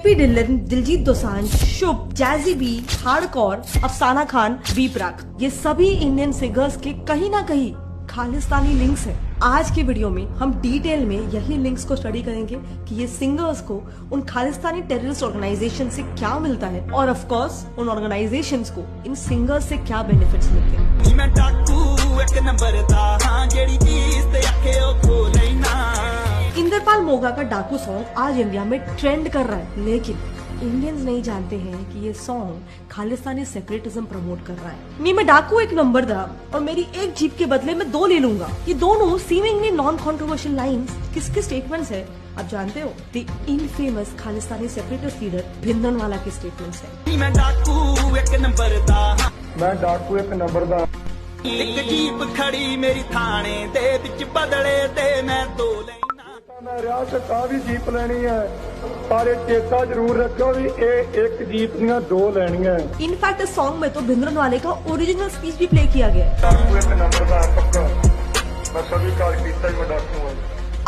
P Dylan, Diljit Dosanjh, शुभ, jazzy B, hardcore, अफसाना Khan, B प्राक, ये सभी इंडियन सिंगर्स के कहीं ना कहीं खालिस्तानी लिंक्स हैं। आज के वीडियो में हम डिटेल में यही लिंक्स को स्टडी करेंगे कि ये सिंगर्स को उन खालिस्तानी टेररिस्ट ऑर्गेनाइजेशन से क्या मिलता है और ऑफ कोर्स उन ऑर्गेनाइजेशंस को इन सिंगर्स से क्या बेनिफिट्स मिलते हैं। इंद्रपाल मोगा का डाकू सॉन्ग आज इंडिया में ट्रेंड कर रहा है, लेकिन इंडियंस नहीं जानते हैं कि ये सॉन्ग खालिस्तानी सेपरेटिज्म प्रमोट कर रहा है। नहीं, मैं डाकू एक नंबर था और मेरी एक जीप के बदले में दो ले लूंगा। ये दोनों सीमिंगली नॉन कॉन्ट्रोवर्शियल लाइन्स किसके स्टेटमेंट्स है आप जानते हो? The infamous Khalistani separatist leader Bhindranwale के स्टेटमेंट्स है। मैं डाकू एक नंबर दा एक जीप खड़ी मेरी थाने दे विच बदले ते मैं दो मैं रियासत का भी जीप लेनी है, पर चेता जरूर रखो भी एक जीप दियां दो लेनियां है। इनफैक्ट इस सॉन्ग में तो भिंदरनवाले का ओरिजिनल स्पीच भी प्ले किया गया है। डाकू एक नंबर दा पक्का, मैं सभी काल कीता ही मैं डाकू हूं।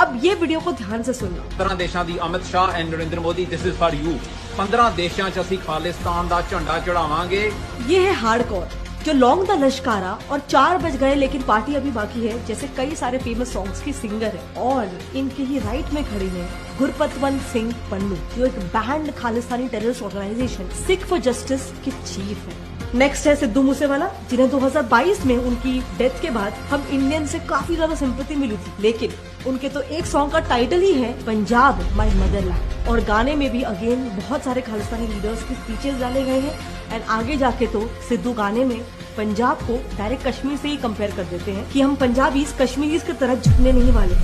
अब ये वीडियो को ध्यान से सुनना। 15 देशों की Amit Shah and Narendra Modi, this is for you. 15 देशों च असीं खालिस्तान का झंडा चढ़ावांगे। ये है हार्डकोर जो लॉन्ग द लश्कारा और 4 बज गए लेकिन पार्टी अभी बाकी है जैसे कई सारे फेमस सॉन्ग्स की सिंगर है। और इनके ही राइट में खड़े हैं गुरपतवंत सिंह पन्नू जो एक banned Khalistani terrorist organisation Sikh for Justice के चीफ है। नेक्स्ट है सिद्धू मूसेवाला, जिन्हें 2022 में उनकी डेथ के बाद हम इंडियन से काफी ज्यादा सिंपैथी मिली थी, लेकिन उनके तो एक सॉन्ग का टाइटल ही है पंजाब माय मदरलैंड और गाने में भी अगेन बहुत सारे खालिस्तानी लीडर्स की स्पीचेस डाले गए हैं। एंड आगे जाके तो सिद्धू गाने में पंजाब को डायरेक्ट कश्मीर से ही कंपेयर कर देते हैं कि हम पंजाबीज कश्मीरीज की तरह झुकने नहीं वाले।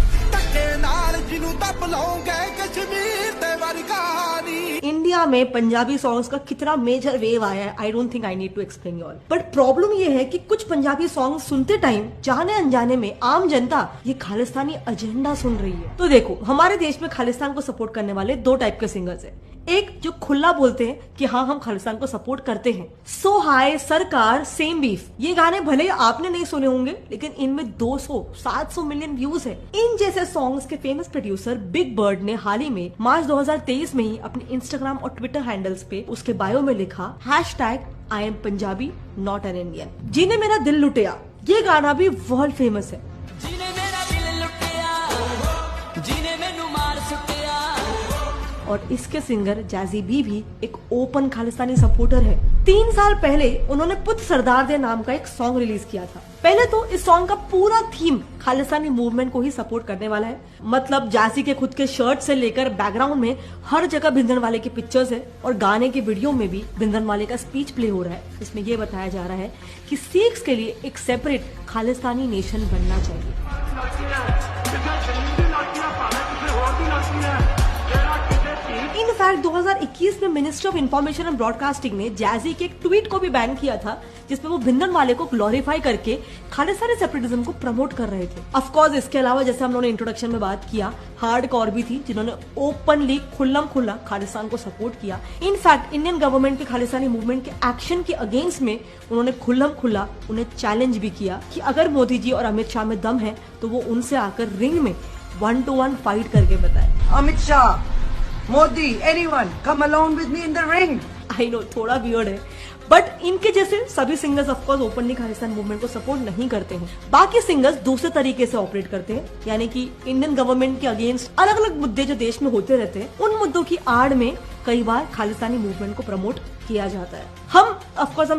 इंडिया में पंजाबी सॉन्ग्स का कितना मेजर वेव आया है, I don't think I need to explain all. But problem ये है कि कुछ पंजाबी सॉन्ग सुनते टाइम जाने अनजाने में आम जनता ये खालिस्तानी एजेंडा सुन रही है। तो देखो, हमारे देश में खालिस्तान को सपोर्ट करने वाले 2 टाइप के सिंगर्स हैं। एक जो खुला बोलते हैं कि हाँ हम खालिस्तान को सपोर्ट करते हैं, सो हाय सरकार सेम बीफ, ये गाने भले ही आपने नहीं सुने होंगे लेकिन इनमें 200-700 मिलियन व्यूज है। इन जैसे सॉन्ग्स के फेमस प्रोड्यूसर बिग बर्ड ने हाल ही में मार्च 2023 में ही अपने इंस्टाग्राम और ट्विटर हैंडल्स पे उसके बायो में लिखा #I am Punjabi not an Indian. जिन्हें मेरा दिल लुटिया, ये गाना भी वर्ल्ड फेमस है। और इसके सिंगर जैजी बी भी एक ओपन खालिस्तानी सपोर्टर है। 3 साल पहले उन्होंने पुत सरदार दे नाम का एक सॉन्ग रिलीज किया था। पहले तो इस सॉन्ग का पूरा थीम खालिस्तानी मूवमेंट को ही सपोर्ट करने वाला है। मतलब जैजी के खुद के शर्ट से लेकर बैकग्राउंड में हर जगह भिंदरनवाले की पिक्चर्स है और गाने के वीडियो में भी भिंदरनवाले का स्पीच प्ले हो रहा है। इसमें यह बताया जा रहा है कि सिख्स के लिए एक सेपरेट खालिस्तानी नेशन बनना चाहिए। इनफैक्ट 2021 में ministry of information and broadcasting ने जैजी के एक ट्वीट को भी बैन किया था जिसमें वो भिंदरनवाले को ग्लोरीफाई करके खालिस्तानी सेपरेटिज्म को प्रमोट कर रहे थे। ऑफ कोर्स इसके अलावा जैसे हम लोगों ने इंट्रोडक्शन में बात किया, हार्डकोर भी थी जिन्होंने ओपनली खुल्लम खुल्ला खालिस्तान को सपोर्ट किया। इनफैक्ट इंडियन गवर्नमेंट के खालिस्तानी मूवमेंट के एक्शन के अगेंस्ट में उन्होंने खुल्लम खुल्ला उन्हें चैलेंज भी किया कि अगर मोदी जी और अमित शाह में दम है तो वो उनसे आकर रिंग में 1-to-1 फाइट करके बताए। Amit Shah, Modi, anyone, come along with me in the ring. I know, थोड़ा वियर्ड है, बट इनके जैसे सभी singers of course openly Khalistan movement को सपोर्ट नहीं करते हैं। बाकी सिंगर्स दूसरे तरीके से ऑपरेट करते हैं, यानी कि इंडियन गवर्नमेंट के अगेंस्ट अलग अलग मुद्दे जो देश में होते रहते हैं, उन मुद्दों की आड़ में कई बार खालिस्तानी मूवमेंट को प्रमोट किया जाता है। हम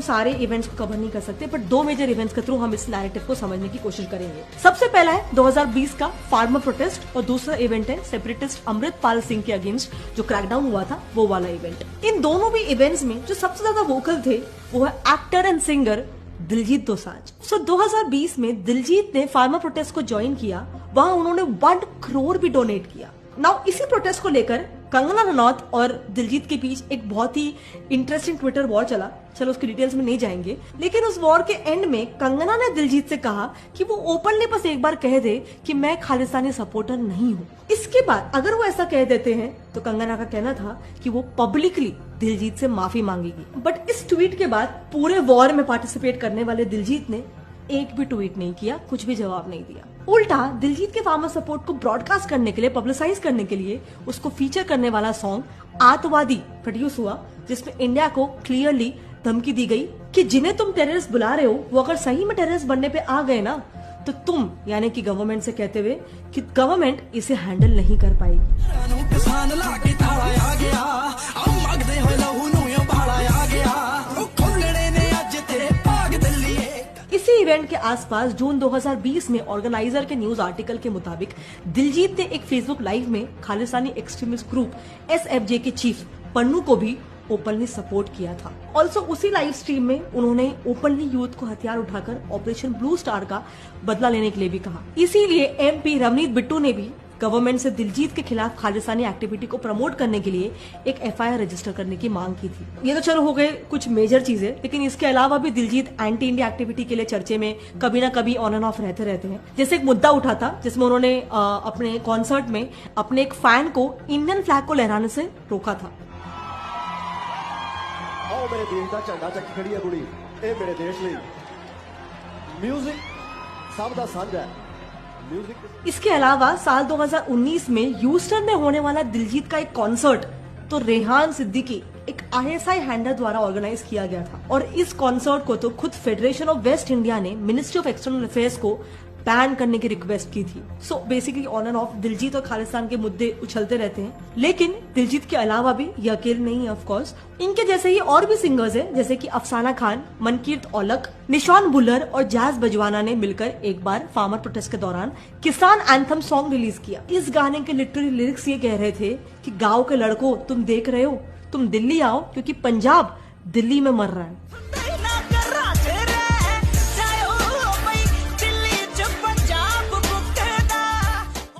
सारे इवेंट्स को कवर नहीं कर सकते, बट 2 मेजर इवेंट्स के थ्रू हम इस नैरेटिव को समझने की कोशिश करेंगे। सबसे पहला है 2020 का फार्मर प्रोटेस्ट और दूसरा इवेंट है सेपरेटिस्ट अमृतपाल सिंह के अगेंस्ट जो क्रैकडाउन हुआ था, वो वाला इवेंट। इन दोनों भी इवेंट्स में जो सबसे ज्यादा वोकल थे वो है actor and singer Diljit Dosanjh. 2020 में दिलजीत ने फार्मर प्रोटेस्ट को ज्वाइन किया, वहां उन्होंने 1 करोड़ भी डोनेट किया। नाउ इसी प्रोटेस्ट को लेकर कंगना रनौत और दिलजीत के बीच एक बहुत ही इंटरेस्टिंग ट्विटर वॉर चला। चलो उसकी डिटेल्स में नहीं जाएंगे, लेकिन उस वॉर के एंड में कंगना ने दिलजीत से कहा कि वो ओपनली बस एक बार कह दे कि मैं खालिस्तानी सपोर्टर नहीं हूँ। इसके बाद अगर वो ऐसा कह देते हैं तो कंगना का कहना था कि वो पब्लिकली दिलजीत से माफी मांगेगी। बट इस ट्वीट के बाद पूरे वॉर में पार्टिसिपेट करने वाले दिलजीत ने एक भी ट्वीट नहीं किया, कुछ भी जवाब नहीं दिया। उल्टा दिलजीत के फार्मर सपोर्ट को ब्रॉडकास्ट करने के लिए, पब्लिसाइज करने के लिए उसको फीचर करने वाला सॉन्ग आतंकवादी प्रोड्यूस हुआ, जिसमें इंडिया को क्लियरली धमकी दी गई कि जिन्हें तुम टेररिस्ट बुला रहे हो वो अगर सही में टेररिस्ट बनने पे आ गए ना तो तुम यानी कि गवर्नमेंट से कहते हुए कि गवर्नमेंट इसे हैंडल नहीं कर पाएगी। किसान लाके ताड़ा आ गया अब मगदे होए लहू नु बाड़ा आ गया ओ खुलड़े ने अज तेरे भाग दिल्ली। इसी इवेंट के आसपास जून 2020 में ऑर्गेनाइजर के न्यूज आर्टिकल के मुताबिक दिलजीत ने एक फेसबुक लाइव में खालिस्तानी एक्सट्रीमिस्ट ग्रुप SFJ के चीफ पन्नू को भी ओपनली सपोर्ट किया था। ऑल्सो उसी लाइव स्ट्रीम में उन्होंने ओपनली यूथ को हथियार उठाकर ऑपरेशन ब्लू स्टार का बदला लेने के लिए भी कहा। इसीलिए MP रवनीत बिट्टू ने भी गवर्नमेंट से दिलजीत के खिलाफ खालिस्तानी एक्टिविटी को प्रमोट करने के लिए एक FIR रजिस्टर करने की मांग की थी। ये तो चलो हो गए कुछ मेजर चीजें, लेकिन इसके अलावा भी दिलजीत एंटी इंडिया एक्टिविटी के लिए चर्चे में कभी ना कभी ऑन एंड ऑफ रहते हैं। जैसे एक मुद्दा उठा था जिसमें उन्होंने अपने कॉन्सर्ट में अपने एक फैन को इंडियन फ्लैग को लहराने से रोका था। आओ मेरे देश का झंडा चक खड़ी है कुड़ी, ए मेरे देश ਲਈ म्यूजिक सब दा साझा है। म्यूजिक इसके अलावा साल 2019 में ह्यूस्टन में होने वाला दिलजीत का एक कॉन्सर्ट तो रेहान सिद्दीकी एक ISI हैंडलर द्वारा ऑर्गेनाइज किया गया था, और इस कॉन्सर्ट को तो खुद फेडरेशन ऑफ वेस्ट इंडिया ने मिनिस्ट्री ऑफ एक्सटर्नल अफेयर्स को बैन करने की रिक्वेस्ट की थी। So basically on end of Diljit और खालिस्तान के मुद्दे उछलते रहते हैं, लेकिन दिलजीत के अलावा भी ये अकेले नहीं है। ऑफ कोर्स इनके जैसे ही और भी सिंगर्स हैं, जैसे कि अफसाना खान, मनकीरत औलख, निशान बुल्लर और जैज बजवाना ने मिलकर एक बार फार्मर प्रोटेस्ट के दौरान किसान एंथम सॉन्ग रिलीज किया। इस गाने के लिटरली लिरिक्स ये कह रहे थे कि गाँव के लड़कों तुम देख रहे हो, तुम दिल्ली आओ क्योंकि पंजाब दिल्ली में मर रहा है।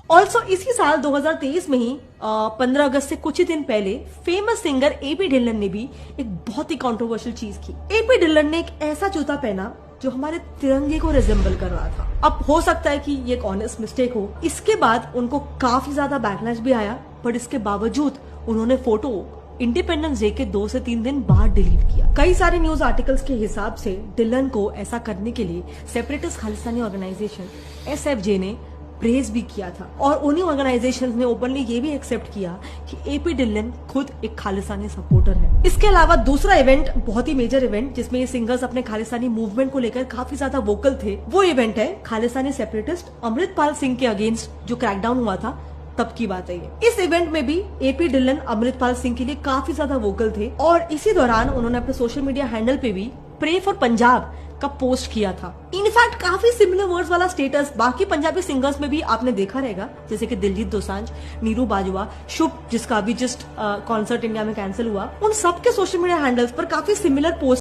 ऑल्सो इसी साल 2023 में ही 15 अगस्त से कुछ ही दिन पहले फेमस सिंगर AP ढिल्लन ने भी एक बहुत ही कंट्रोवर्शियल चीज की। AP ढिल्लन ने एक ऐसा जूता पहना जो हमारे तिरंगे को रिजेंबल कर रहा था। अब हो सकता है कि ये एक ऑनेस्ट मिस्टेक हो। इसके बाद उनको काफी ज्यादा बैकलैश भी आया, पर इसके बावजूद उन्होंने फोटो इंडिपेंडेंस डे के 2 से 3 दिन बाद डिलीट किया। कई सारे न्यूज आर्टिकल्स के हिसाब से ढिल्लन को ऐसा करने के लिए सेपरेटिस्ट खालिस्तानी ऑर्गेनाइजेशन SFJ ने प्रेज भी किया था, और उन्हीं ऑर्गेनाइजेशंस ने ओपनली ये भी एक्सेप्ट किया कि AP ढिल्लन खुद एक खालिस्तानी सपोर्टर है। इसके अलावा दूसरा इवेंट, बहुत ही मेजर इवेंट जिसमें ये सिंगर्स अपने खालिस्तानी मूवमेंट को लेकर काफी ज्यादा वोकल थे, वो इवेंट है खालिस्तानी सेपरेटिस्ट अमृतपाल सिंह के अगेंस्ट जो क्रैकडाउन हुआ था, तब की बात है ये। इस इवेंट में भी AP ढिल्लन अमृतपाल सिंह के लिए काफी ज्यादा वोकल थे, और इसी दौरान उन्होंने अपने सोशल मीडिया हैंडल पे भी प्रे फॉर पंजाब का पोस्ट किया था। इनफैक्ट काफी सिमिलर वर्ड्स वाला स्टेटस बाकी पंजाबी सिंगर्स में भी आपने देखा रहेगा, जैसे कि दिलजीत दोसांझ, नीरू बाजवा, शुभ जिसका अभी जस्ट कॉन्सर्ट इंडिया में कैंसिल हुआ, उन सबके सोशल मीडिया हैंडल्स पर काफी सिमिलर पोस्ट